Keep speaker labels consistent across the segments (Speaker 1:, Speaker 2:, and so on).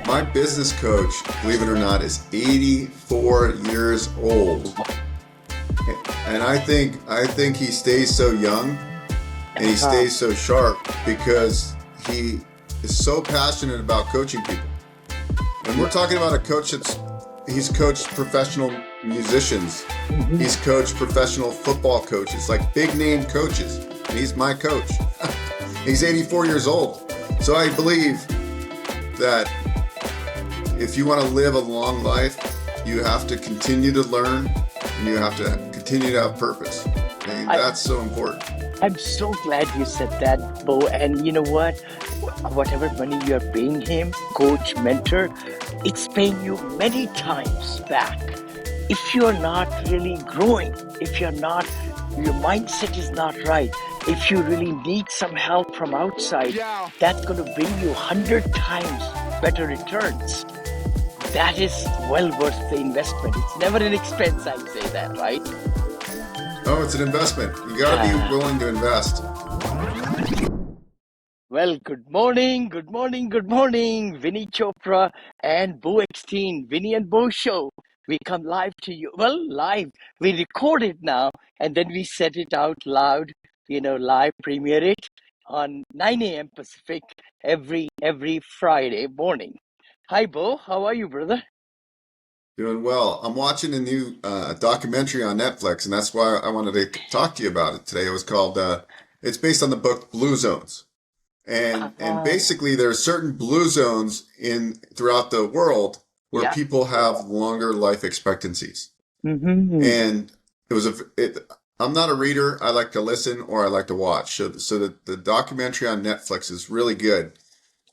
Speaker 1: My business coach, believe it or not, is 84 years old. And I think he stays so young and he
Speaker 2: Uh,
Speaker 1: stays so sharp because he is so passionate about coaching people. And we're talking about a coach he's coached professional musicians.
Speaker 2: mhm.
Speaker 1: He's coached professional football coaches, like big name coaches. And he's my coach. He's 84 years old. So I believe that if you want to live a long life, you have to continue to learn and you have to continue to have purpose. And
Speaker 2: I,
Speaker 1: that's so important.
Speaker 2: I'm so glad you said that, Bo. And you know what? Whatever money you're paying him, coach, mentor, it's paying you many times back. If you're not really growing, if you're not, your mindset is not right, if you really need some help from outside, that's going to bring you 100 times better returns. That is well worth the investment. It's never an expense, I'd say that, right?
Speaker 1: Oh, it's an investment. You got to be willing to invest.
Speaker 2: Well, good morning, good morning, Vinny Chopra and Bo Eckstein, Vinny and Beau show. We come live to you. Well, live. We record it now and then we set it out loud, live premiere it on 9 a.m. Pacific every Friday morning. Hi, Bo. How are you, brother?
Speaker 1: Doing well. I'm watching a new documentary on Netflix, and that's why I wanted to talk to you about it today. It was called, it's based on the book Blue Zones. And
Speaker 2: Uh,
Speaker 1: basically there are certain blue zones in throughout the world where
Speaker 2: yeah.
Speaker 1: people have longer life expectancies.
Speaker 2: Mm-hmm.
Speaker 1: And I'm not a reader. I like to listen or I like to watch. So the documentary on Netflix is really good.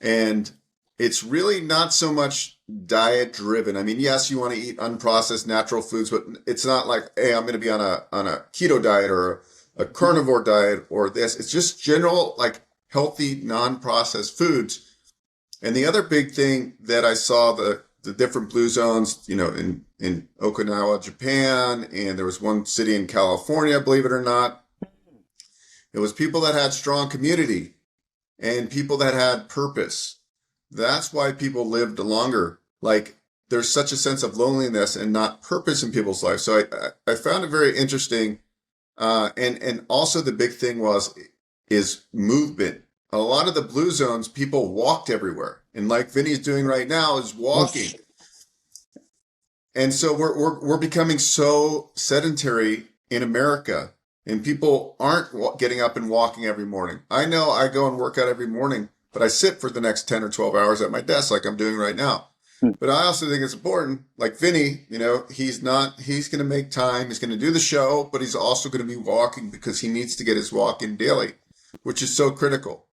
Speaker 1: And it's really not so much diet driven. I mean, yes, you want to eat unprocessed natural foods, but it's not like, hey, I'm going to be on a keto diet or a carnivore diet or this. It's just general, like healthy, non-processed foods. And the other big thing that I saw the different blue zones, in Okinawa, Japan, and there was one city in California, believe it or not. It was people that had strong community and people that had purpose. That's why people lived longer. Like there's such a sense of loneliness and not purpose in people's lives. So I found it very interesting. And also the big thing is movement. A lot of the blue zones, people walked everywhere. And like Vinny's doing right now is walking.
Speaker 2: Yes.
Speaker 1: And so we're becoming so sedentary in America, and people aren't getting up and walking every morning. I know I go and work out every morning, but I sit for the next 10 or 12 hours at my desk like I'm doing right now. But I also think it's important, like Vinny, he's going to make time, he's going to do the show, but he's also going to be walking because he needs to get his walk in daily, which is so critical.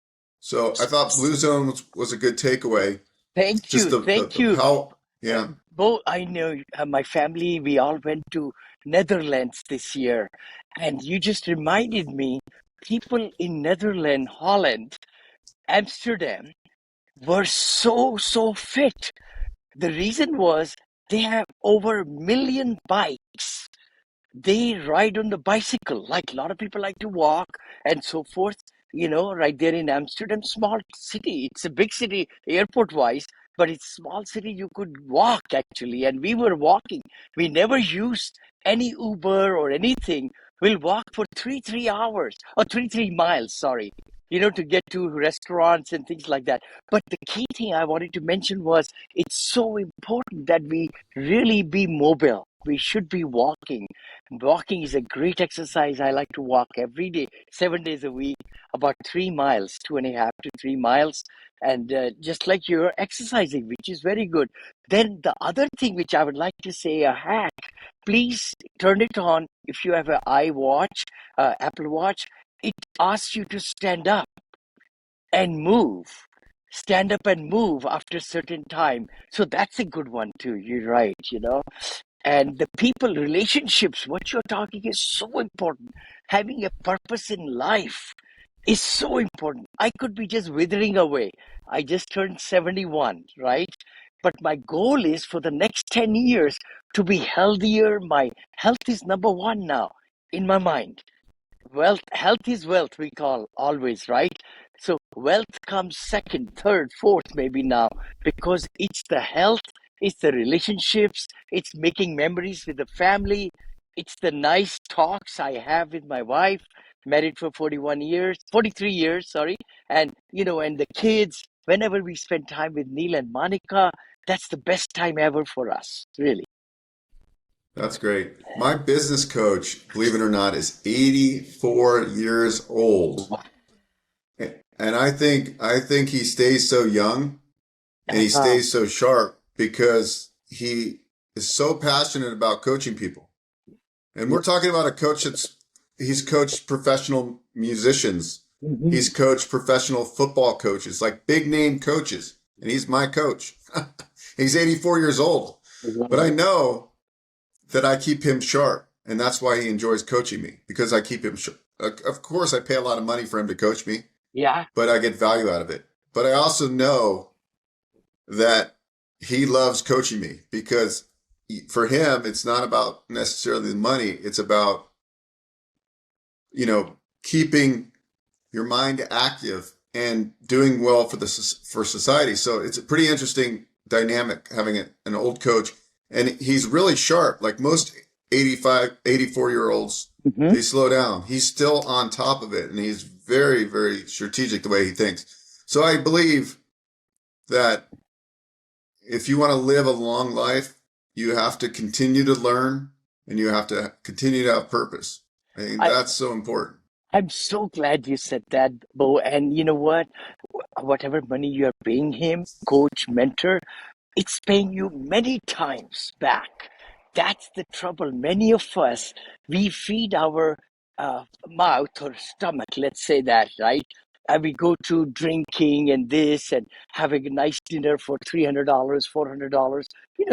Speaker 1: So I thought Blue Zone was a good takeaway.
Speaker 2: Thank
Speaker 1: Just
Speaker 2: you.
Speaker 1: the
Speaker 2: Thank you.
Speaker 1: how, yeah.
Speaker 2: Bo, I know my family, we all went to Netherlands this year, and you just reminded me, people in Netherlands, Holland, Amsterdam were so fit. The reason was they have over a million bikes. They ride on the bicycle, like a lot of people like to walk and so forth. Right there in Amsterdam, small city. It's a big city airport wise, but it's small city. You could walk actually, and we were walking. We never used any Uber or anything. We'll walk for three hours or three miles. Sorry, to get to restaurants and things like that. But the key thing I wanted to mention was it's so important that we really be mobile. We should be walking. Walking is a great exercise. I like to walk every day, 7 days a week, about 3 miles, 2.5 to 3 miles. And just like you're exercising, which is very good. Then the other thing which I would like to say, a hack, please turn it on if you have an iWatch, Apple Watch. It asks you to stand up and move. Stand up and move after a certain time. So that's a good one too. You're right. And the people relationships, what you're talking is so important. Having a purpose in life is so important. I could be just withering away. I just turned 71, right? But my goal is for the next 10 years to be healthier. My health is number one now in my mind. Wealth, health is wealth, we call always, right? So wealth comes second, third, fourth, maybe now, because it's the health, it's the relationships, it's making memories with the family, it's the nice talks I have with my wife, married for 41 years, 43 years, sorry. And, and the kids, whenever we spend time with Neil and Monica, that's the best time ever for us, really.
Speaker 1: That's great. My business coach, believe it or not, is 84 years old. And I think he stays so young and he
Speaker 2: Uh,
Speaker 1: stays so sharp because he is so passionate about coaching people. And we're talking about a coach he's coached professional musicians.
Speaker 2: mhm,
Speaker 1: He's coached professional football coaches, like big name coaches. And he's my coach. He's 84 years old. But I know that I keep him sharp. And that's why he enjoys coaching me because I keep him sharp. Of course, I pay a lot of money for him to coach me,
Speaker 2: yeah.
Speaker 1: but I get value out of it. But I also know that he loves coaching me because for him, it's not about necessarily the money. It's about, keeping your mind active and doing well for society. So it's a pretty interesting dynamic having an old coach, and he's really sharp. Like most 85, 84-year olds,
Speaker 2: Mhm.
Speaker 1: they slow down. He's still on top of it, and he's very, very strategic the way he thinks. So I believe that if you want to live a long life, you have to continue to learn and you have to continue to have purpose. I think
Speaker 2: I,
Speaker 1: that's so important.
Speaker 2: I'm so glad you said that, Bo. And you know what? Whatever money you're paying him, coach, mentor, it's paying you many times back. That's the trouble. Many of us, we feed our mouth or stomach, let's say that, right? And we go to drinking and this and having a nice dinner for $300, $400,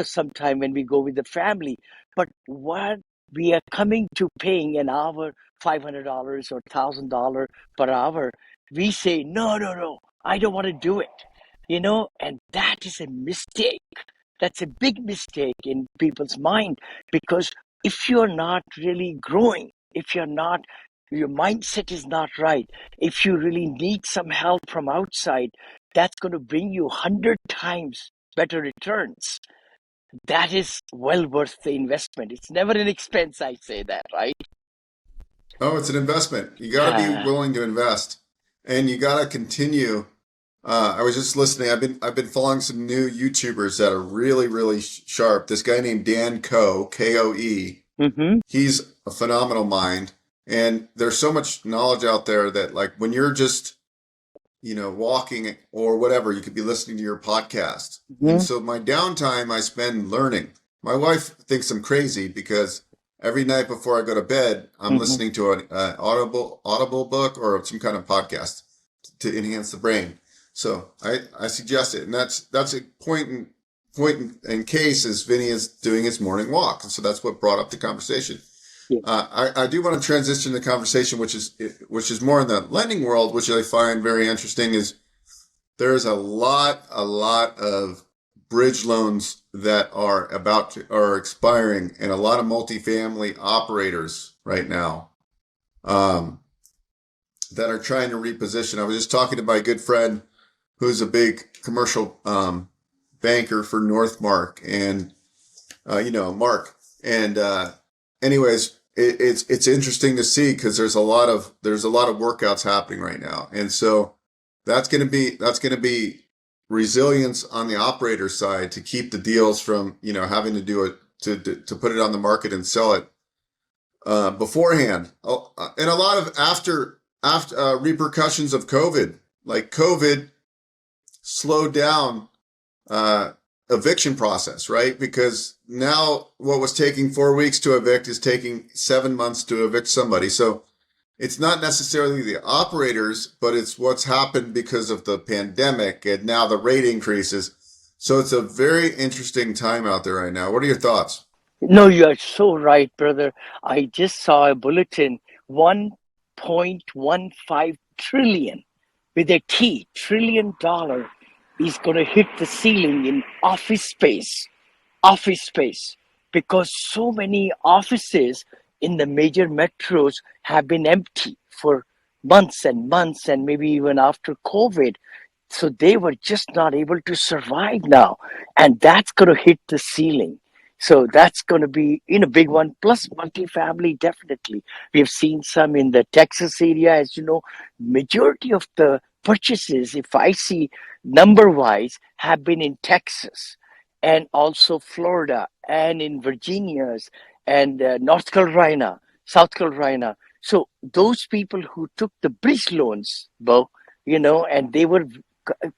Speaker 2: sometime when we go with the family. But what we are coming to paying an hour, $500 or $1,000 per hour, we say, no, no, no, I don't want to do it. And that is a mistake. That's a big mistake in people's mind because if you're not really growing, if you're not, your mindset is not right, if you really need some help from outside, that's going to bring you 100 times better returns. That is well worth the investment. It's never an expense, I say that, right?
Speaker 1: Oh, it's an investment. You got to be
Speaker 2: Ah,
Speaker 1: willing to invest, and you got to continue. I was just listening. I've been following some new YouTubers that are really really sharp. This guy named Dan Coe, Koe.
Speaker 2: mm-hmm,
Speaker 1: He's a phenomenal mind, and there's so much knowledge out there that like when you're just walking or whatever, you could be listening to your podcast. And
Speaker 2: mm-hmm,
Speaker 1: so my downtime I spend learning. My wife thinks I'm crazy because every night before I go to bed, I'm
Speaker 2: mm-hmm.
Speaker 1: listening to an audible book or some kind of podcast to enhance the brain. So I suggest it, and that's a point in case as Vinny is doing his morning walk, and so that's what brought up the conversation.
Speaker 2: Yeah.
Speaker 1: I do want to transition the conversation, which is more in the lending world, which I find very interesting. Is there's a lot of bridge loans that are expiring, and a lot of multifamily operators right now um, that are trying to reposition. I was just talking to my good friend who's a big commercial banker for Northmark, and Mark. And anyways, it's interesting to see because there's a lot of workouts happening right now, and so that's gonna be resilience on the operator side to keep the deals from having to do it to put it on the market and sell it beforehand. Oh, and a lot of after repercussions of COVID, like COVID slowed down uh, eviction process, right? Because now what was taking 4 weeks to evict is taking 7 months to evict somebody. So it's not necessarily the operators, but it's what's happened because of the pandemic and now the rate increases. So it's a very interesting time out there right now. What are your thoughts?
Speaker 2: No, you are so right, brother. I just saw a bulletin, 1.15 trillion with a T, $1 trillion is going to hit the ceiling in office space, because so many offices in the major metros have been empty for months and months, and maybe even after COVID. So they were just not able to survive now. And that's going to hit the ceiling. So that's going to be a big one. Plus multifamily, definitely. We have seen some in the Texas area, as you know. Majority of the purchases, if I see number wise, have been in Texas and also Florida and in Virginia's and North Carolina, South Carolina. So those people who took the bridge loans, Bo, and they were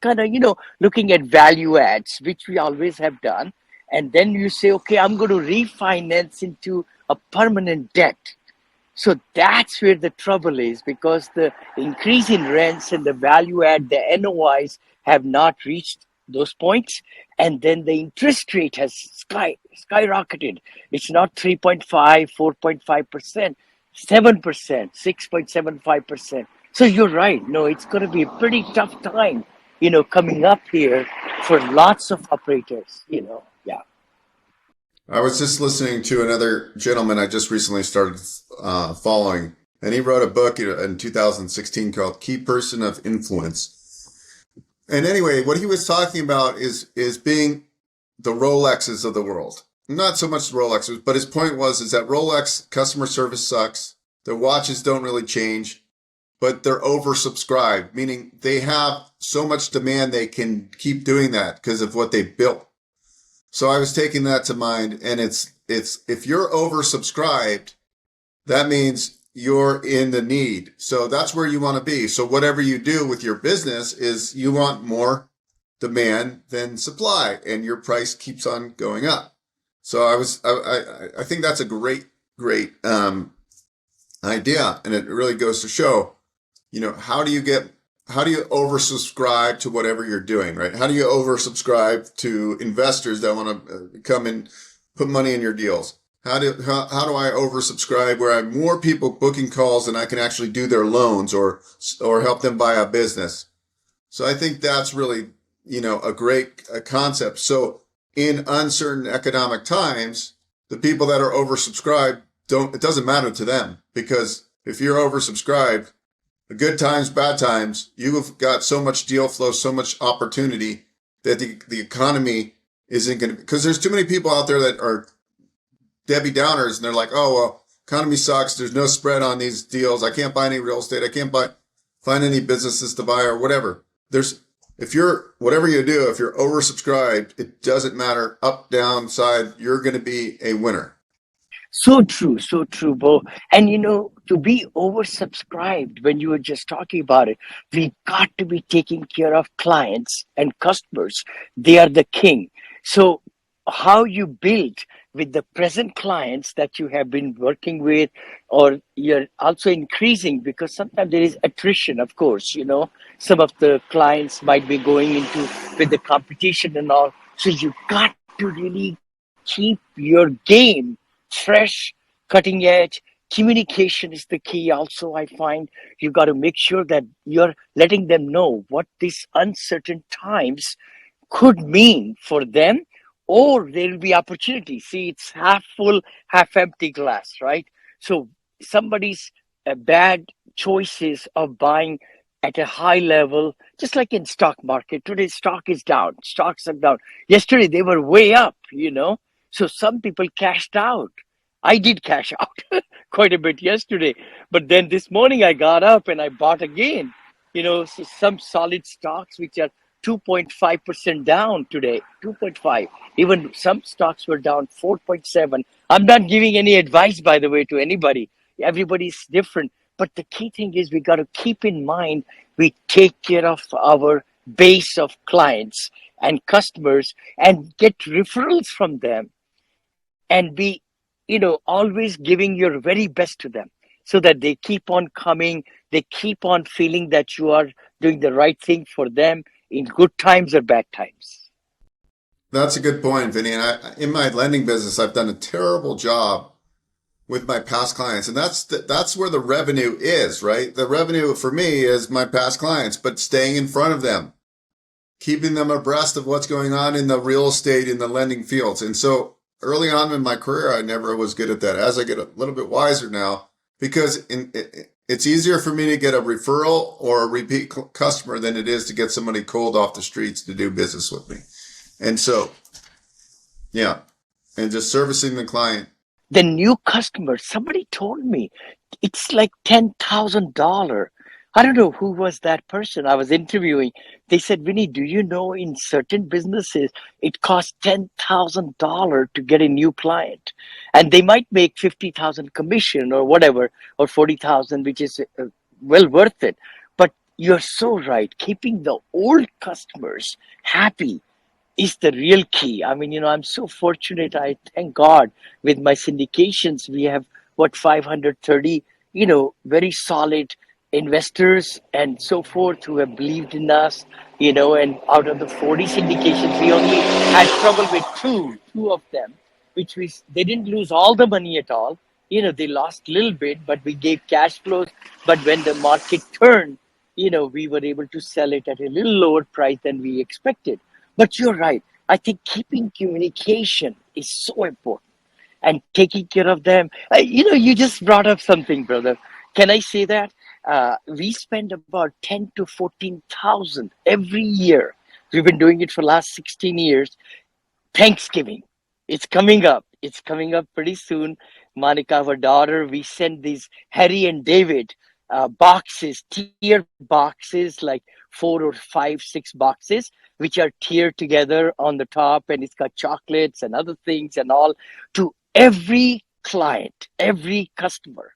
Speaker 2: kind of, looking at value adds, which we always have done. And then you say, okay, I'm going to refinance into a permanent debt. So that's where the trouble is, because the increase in rents and the value add, the NOIs have not reached those points. And then the interest rate has skyrocketed. It's not 3.5, 4.5%, 7%, 6.75%. So you're right. No, it's going to be a pretty tough time, coming up here for lots of operators. Yeah.
Speaker 1: I was just listening to another gentleman I just recently started following, and he wrote a book in 2016 called Key Person of Influence. And anyway, what he was talking about is being the Rolexes of the world. Not so much the Rolexes, but his point is that Rolex customer service sucks. Their watches don't really change, but they're oversubscribed, meaning they have so much demand they can keep doing that because of what they've built. So I was taking that to mind, and it's if you're oversubscribed, that means you're in the need. So that's where you want to be. So whatever you do with your business is you want more demand than supply, and your price keeps on going up. So I think that's a great idea, and it really goes to show, how do you oversubscribe to whatever you're doing, right? How do you oversubscribe to investors that want to come and put money in your deals? How do I oversubscribe where I have more people booking calls than I can actually do their loans or help them buy a business? So I think that's really, a great concept. So in uncertain economic times, the people that are oversubscribed it doesn't matter to them, because if you're oversubscribed, the good times, bad times, you've got so much deal flow, so much opportunity that the economy isn't going to, because there's too many people out there that are Debbie Downers, and they're like, oh, well, economy sucks. There's no spread on these deals. I can't buy any real estate. I can't find any businesses to buy or whatever. Whatever you do, if you're oversubscribed, it doesn't matter up, down, side, you're going to be a winner.
Speaker 2: So true, Bo. And to be oversubscribed, when you were just talking about it, we got to be taking care of clients and customers. They are the king. So how you build with the present clients that you have been working with, or you're also increasing, because sometimes there is attrition, of course, some of the clients might be going into with the competition and all. So you got to really keep your game fresh, cutting edge. Communication is the key. Also, I find you've got to make sure that you're letting them know what these uncertain times could mean for them, or there will be opportunity. See, it's half full, half empty glass, right? So somebody's bad choices of buying at a high level, just like in stock market. Today, stock is down. Stocks are down. Yesterday, they were way up. So some people cashed out. I did cash out quite a bit yesterday. But then this morning I got up and I bought again. So some solid stocks which are 2.5% down today. 2.5. Even some stocks were down 4.7. I'm not giving any advice, by the way, to anybody. Everybody's different. But the key thing is we got to keep in mind we take care of our base of clients and customers and get referrals from them, and be always giving your very best to them, so that they keep on coming, they keep on feeling that you are doing the right thing for them in good times or bad times.
Speaker 1: That's a good point, Vinny. And in my lending business, I've done a terrible job with my past clients. And that's where the revenue is, right? The revenue for me is my past clients, but staying in front of them, keeping them abreast of what's going on in the real estate, in the lending fields. And so early on in my career, I never was good at that. As I get a little bit wiser now, because it's easier for me to get a referral or a repeat customer than it is to get somebody cold off the streets to do business with me. And so, yeah, and just servicing the client.
Speaker 2: The new customer, somebody told me it's like $10,000. I don't know who was that person I was interviewing. They said, Vinny, do you know in certain businesses it costs $10,000 to get a new client? And they might make 50,000 commission or whatever, or 40,000, which is well worth it. But you're so right. Keeping the old customers happy is the real key. I mean, I'm so fortunate. I thank God with my syndications, we have what 530, very solid investors and so forth who have believed in us, and out of the 40 syndications, we only had trouble with two of them, which was they didn't lose all the money at all. They lost a little bit, but we gave cash flows. But when the market turned, we were able to sell it at a little lower price than we expected. But you're right. I think keeping communication is so important and taking care of them. You just brought up something, brother. Can I say that? We spend about 10 to 14,000 every year. We've been doing it for the last 16 years. Thanksgiving. It's coming up. It's coming up pretty soon. Monica, our daughter, we send these Harry and David boxes, tier boxes, like 4 or 5, 6 boxes, which are tiered together on the top, and it's got chocolates and other things and all to every client, every customer.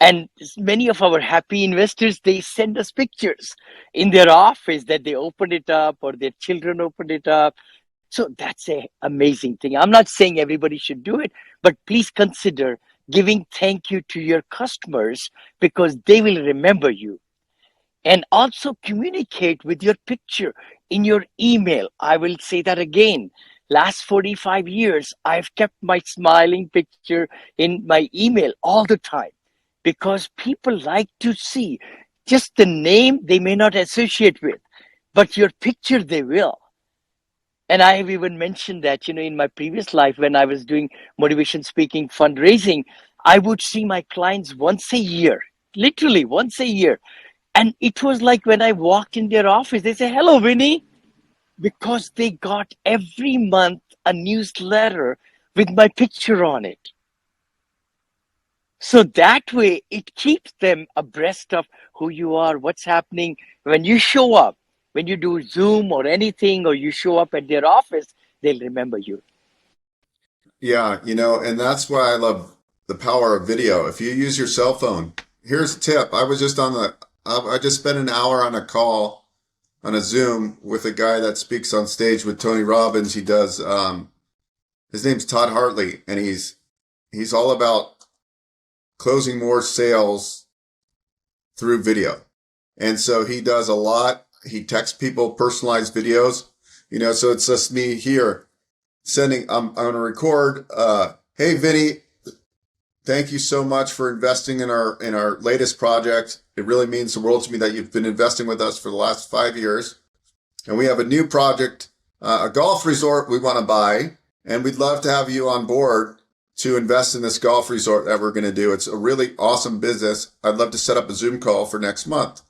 Speaker 2: And many of our happy investors, they send us pictures in their office that they opened it up or their children opened it up. So that's a amazing thing. I'm not saying everybody should do it, but please consider giving thank you to your customers because they will remember you. And also communicate with your picture in your email. I will say that again. Last 45 years, I've kept my smiling picture in my email all the time because people like to see just the name they may not associate with, but your picture they will. And I have even mentioned that, in my previous life when I was doing motivation speaking fundraising, I would see my clients once a year, literally once a year. And it was like when I walked in their office, they say, hello, Vinny, because they got every month a newsletter with my picture on it. So that way it keeps them abreast of who you are, what's happening when you show up. When you do Zoom or anything, or you show up at their office, they'll remember you.
Speaker 1: Yeah, and that's why I love the power of video. If you use your cell phone, here's a tip. I just spent an hour on a call on a Zoom with a guy that speaks on stage with Tony Robbins. He does, his name's Todd Hartley, and he's all about closing more sales through video. And so he does a lot. He texts people personalized videos, so it's just me here I'm going to record, hey, Vinny, thank you so much for investing in our latest project. It really means the world to me that you've been investing with us for the last 5 years. And we have a new project, a golf resort we want to buy. And we'd love to have you on board to invest in this golf resort that we're going to do. It's a really awesome business. I'd love to set up a Zoom call for next month.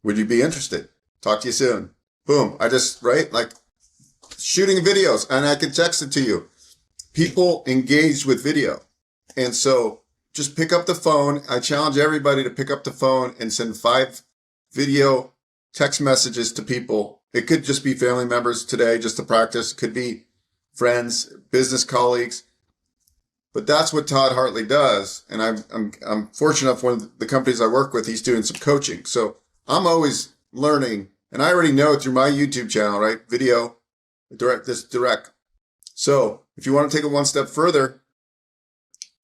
Speaker 1: Would you be interested? Talk to you soon. Boom. Right? Like shooting videos, and I can text it to you. People engage with video. And so just pick up the phone. I challenge everybody to pick up the phone and send 5 video text messages to people. It could just be family members today, just to practice. It could be friends, business colleagues. But that's what Todd Hartley does. And I'm fortunate enough, one of the companies I work with, he's doing some coaching. So I'm always learning, and I already know through my YouTube channel, right? Video, direct. So if you want to take it one step further,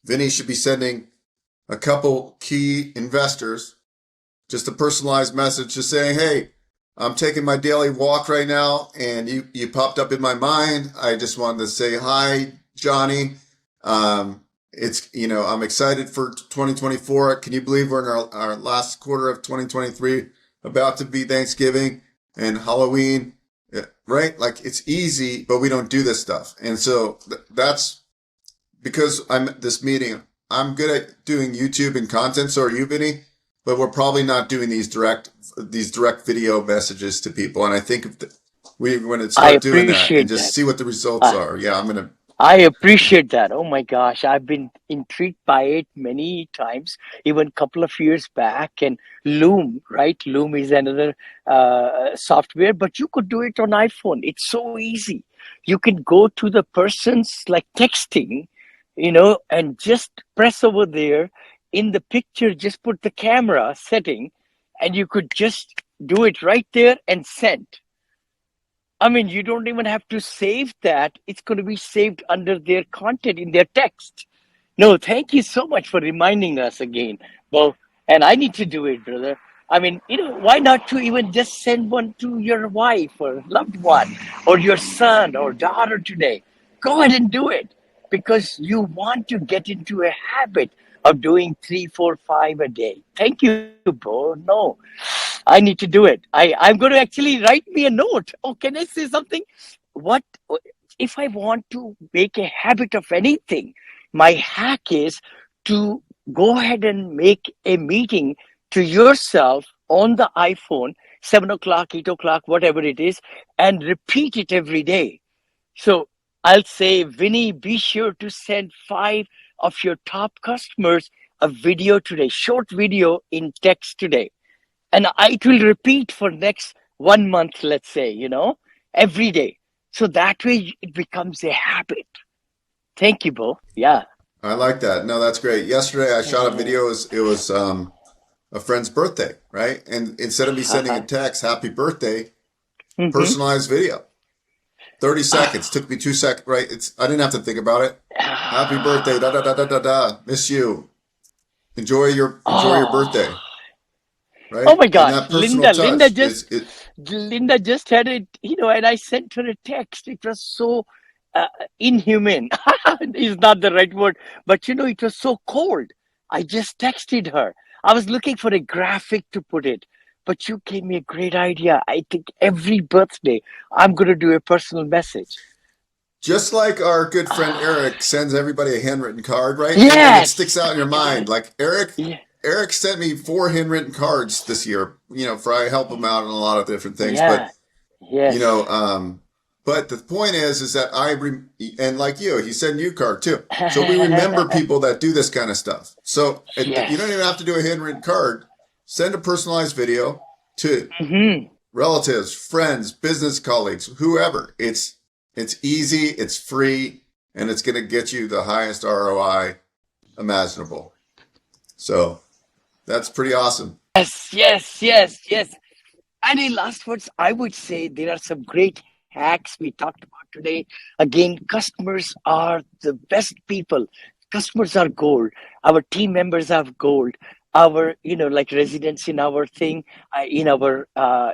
Speaker 1: Vinny should be sending a couple key investors just a personalized message just saying, hey, I'm taking my daily walk right now, and you popped up in my mind. I just wanted to say hi, Johnny. I'm excited for 2024. Can you believe we're in our last quarter of 2023, about to be Thanksgiving and Halloween, right? Like it's easy, but we don't do this stuff. And so that's because I'm at this meeting. I'm good at doing YouTube and content. So are you, Vinny? but we're probably not doing these direct video messages to people. And I think if we're going to
Speaker 2: I
Speaker 1: start doing that and
Speaker 2: appreciate
Speaker 1: just
Speaker 2: that.
Speaker 1: see what the results
Speaker 2: Uh,
Speaker 1: are. Yeah, I'm going to.
Speaker 2: I appreciate that. Oh my gosh, I've been intrigued by it many times, even a couple of years back. And Loom, right? Loom is another software, but you could do it on iPhone. It's so easy. You can go to the person's like texting, and just press over there in the picture, just put the camera setting, and you could just do it right there and send. I mean, you don't even have to save that. It's going to be saved under their content in their text. No, thank you so much for reminding us again. Well, and I need to do it, brother. I mean, why not to even just send one to your wife or loved one or your son or daughter today? Go ahead and do it because you want to get into a habit of doing three, four, five a day. Thank you, Bo. No, I need to do it. I'm going to actually write me a note. Oh, can I say something? What if I want to make a habit of anything? My hack is to go ahead and make a meeting to yourself on the iPhone, 7 o'clock, 8 o'clock, whatever it is, and repeat it every day. So I'll say, Vinny, be sure to send 5 of your top customers a video today, short video in text today, and it will repeat for next 1 month, let's say, every day. So that way it becomes a habit. Thank you, Bo. Yeah.
Speaker 1: I like that. No, that's great. Yesterday I shot a
Speaker 2: Mm-hmm.
Speaker 1: video. It was a friend's birthday, right? And instead of me sending a text, "Happy birthday," personalized video. 30 seconds. Took me 2 seconds, right? I didn't have to think about it. Happy birthday, da da da da da da. Miss you. Enjoy your birthday,
Speaker 2: Oh, oh
Speaker 1: right?
Speaker 2: my
Speaker 1: And
Speaker 2: gosh,
Speaker 1: that personal
Speaker 2: Linda
Speaker 1: touch
Speaker 2: just Linda just had it, and I sent her a text. It was so uh, inhuman. Is not the right word, but it was so cold. I just texted her. I was looking for a graphic to put it, but you gave me a great idea. I think every birthday I'm going to do a personal message.
Speaker 1: just like our good friend Eric sends everybody a handwritten card, right? And it
Speaker 2: Yes,
Speaker 1: sticks out in your mind. Like
Speaker 2: yeah,
Speaker 1: Eric sent me 4 handwritten cards this year, for I help him out on a lot of different things.
Speaker 2: yeah,
Speaker 1: You know,
Speaker 2: yes,
Speaker 1: um, but the point is that and like you, he sent you a card too. So we remember people that do this kind of stuff. So you don't even
Speaker 2: yes.
Speaker 1: have to do a handwritten card. Send a personalized video to
Speaker 2: Hmm.
Speaker 1: relatives, friends, business colleagues, whoever. It's easy, it's free, and it's going to get you the highest ROI imaginable. So that's pretty awesome.
Speaker 2: Yes, yes, yes, yes. And in last words, I would say there are some great hacks we talked about today. Again, customers are the best people. Customers are gold. Our team members have gold. Our, like residents in our thing, in our,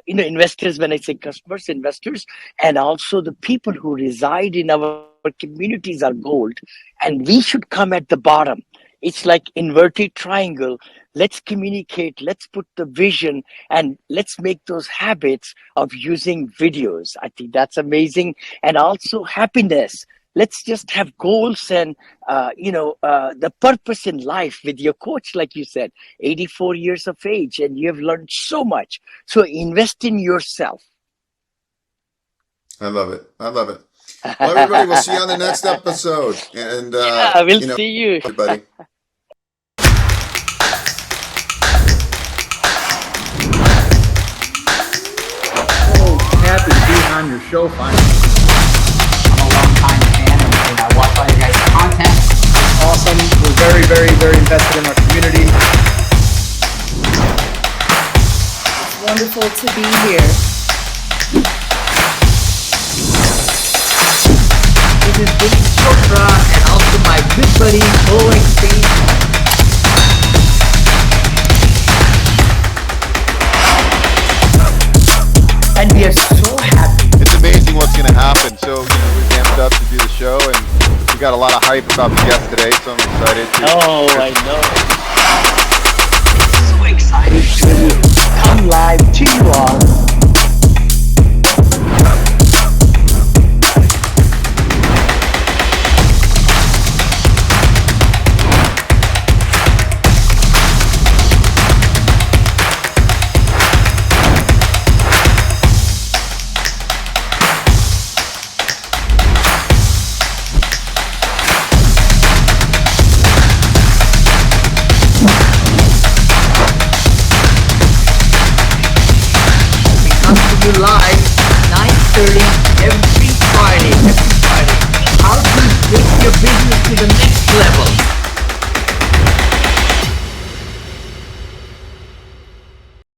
Speaker 2: investors, when I say customers, investors, and also the people who reside in our communities are gold. And we should come at the bottom. It's like inverted triangle. Let's communicate. Let's put the vision and let's make those habits of using videos. I think that's amazing. And also happiness. Let's just have goals and the purpose in life with your coach, like you said, 84 years of age, and you have learned so much. So invest in yourself.
Speaker 1: I love it. I love it. Well, everybody, we'll see you on the next episode. And,
Speaker 2: Yeah, we'll see you.
Speaker 1: everybody.
Speaker 3: So happy to be on your show finally.
Speaker 4: I'm a long-time fan and I watch all your guys' content.
Speaker 3: It's awesome. We're very, very, very invested in our community.
Speaker 5: It's wonderful to be here.
Speaker 4: This is Vinney and also my good buddy, Bo. And we are so happy.
Speaker 6: It's amazing what's going to happen. So, we're amped up to do the show, and we got a lot of hype about the guest today, so I'm excited to.
Speaker 2: Oh, I know. So excited to come live to you all.
Speaker 4: live 9:30 every